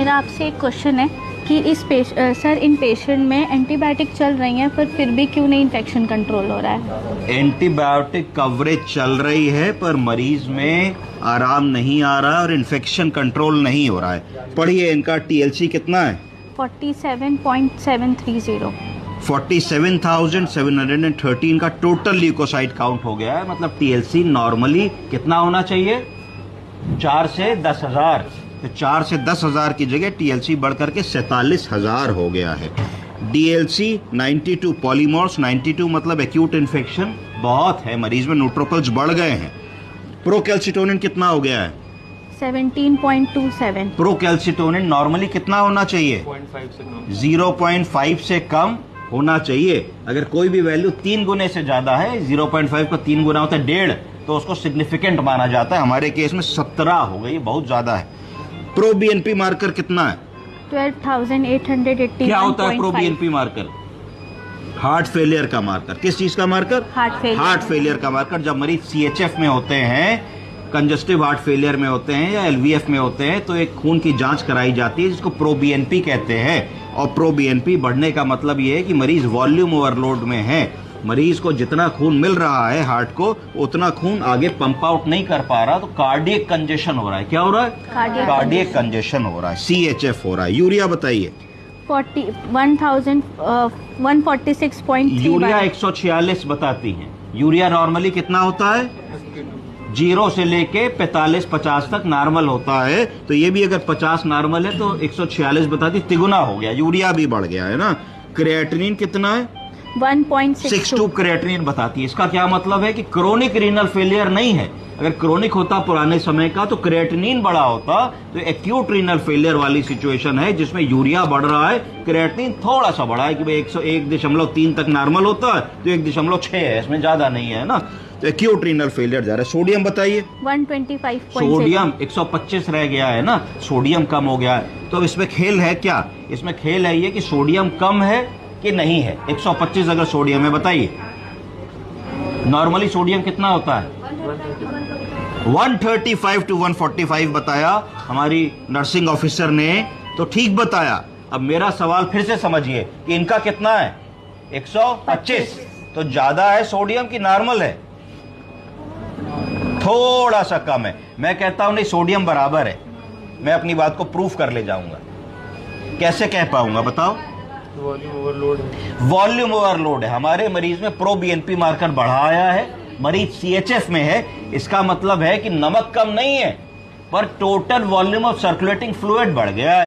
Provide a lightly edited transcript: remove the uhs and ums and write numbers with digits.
मेरा आपसे एक क्वेश्चन है कि सर इन पेशेंट में एंटीबायोटिक चल रही हैं पर फिर भी क्यों नहीं इन्फेक्शन कंट्रोल हो रहा है? एंटीबायोटिक कवरेज चल रही है पर मरीज में आराम नहीं आ रहा और इन्फेक्शन कंट्रोल नहीं हो रहा है। पढ़िए, इनका टीएलसी कितना है? 47.730। 47,713 का टोटल ल्यूकोसाइट काउंट हो गया है। मतलब टीएलसी नॉर्मली कितना होना चाहिए? 4 से 10,000। तो 4 से 10,000 की जगह टीएलसी बढ़ करके 47,000 हो गया है। डीएलसी 92 पॉलीमॉर्स 92 मतलब एक्यूट इन्फेक्शन बहुत है, मरीज में न्यूट्रोफिल्स बढ़ गए हैं। प्रोकैल्सिटोनिन कितना हो गया है? 17.27। प्रोकैल्सिटोनिन नॉर्मली कितना होना चाहिए? 0.5 से कम होना चाहिए। अगर कोई भी वैल्यू 3 गुने से ज्यादा है, 0.5 का 3 गुना होता है 1.5, तो उसको सिग्निफिकेंट माना जाता है। हमारे केस में 17 हो गई, बहुत ज्यादा है। प्रो बीएनपी मार्कर कितना है? 12,880। क्या होता है pro BNP marker? Heart failure का मार्कर। किस चीज का मार्कर? हार्ट फेलियर का मार्कर। जब मरीज सीएचएफ में होते हैं, कंजस्टिव हार्ट फेलियर में होते हैं या एलवीएफ में होते हैं, तो एक खून की जांच कराई जाती है जिसको प्रो बीएनपी कहते हैं। और प्रो बीएनपी बढ़ने का मतलब ये है कि मरीज वॉल्यूम ओवरलोड में है। मरीज को जितना खून मिल रहा है हार्ट को, उतना खून आगे पंप आउट नहीं कर पा रहा, तो कार्डियक कंजेशन हो रहा है। क्या हो रहा है? कार्डियक कंजेशन हो रहा है, सीएचएफ हो रहा है। यूरिया बताइए। 146.3। यूरिया 146 बताती है। यूरिया नॉर्मली कितना होता है? 0 से लेके 45-50 तक नॉर्मल होता है। तो ये भी अगर 50 नॉर्मल है तो 146 बताती, तिगुना हो गया, यूरिया भी बढ़ गया है ना। क्रिएटिनिन कितना है? 1.62 क्रिएटिनिन बताती है। इसका क्या मतलब है कि क्रोनिक रीनल फेलियर नहीं है। अगर क्रोनिक होता पुराने समय का तो क्रिएटिनिन बढ़ा होता, तो एक्यूट रीनल फेलियर वाली सिचुएशन है जिसमें यूरिया बढ़ रहा है, क्रिएटिनिन थोड़ा सा बढ़ा है कि भाई 101.3 तक नॉर्मल होता है तो 1.6 है, इसमें ज्यादा नहीं है ना। तो एक्यूट रीनल फेलियर जा रहा है। सोडियम बताइए। 125। सोडियम 125 रह गया है ना, सोडियम कम हो गया है। तो अब इसमें खेल है क्या? इसमें खेल है ये कि सोडियम कम है कि नहीं है। 125 अगर सोडियम है, बताइए नॉर्मली सोडियम कितना होता है? 135 to 145 बताया हमारी नर्सिंग ऑफिसर ने, तो ठीक बताया। अब मेरा सवाल फिर से समझिए कि इनका कितना है? 125। तो ज्यादा है सोडियम की नॉर्मल है? थोड़ा सा कम है। मैं कहता हूं नहीं, सोडियम बराबर है। मैं अपनी बात को प्रूफ कर ले जाऊंगा। कैसे कह पाऊंगा बताओ? वॉल्यूम ओवरलोड है। हमारे मरीज में प्रो बीएनपी मार्कर बढ़ाया है, मरीज सीएचएफ में है। इसका मतलब है कि नमक कम नहीं है पर total volume of circulating fluid बढ़ गया है।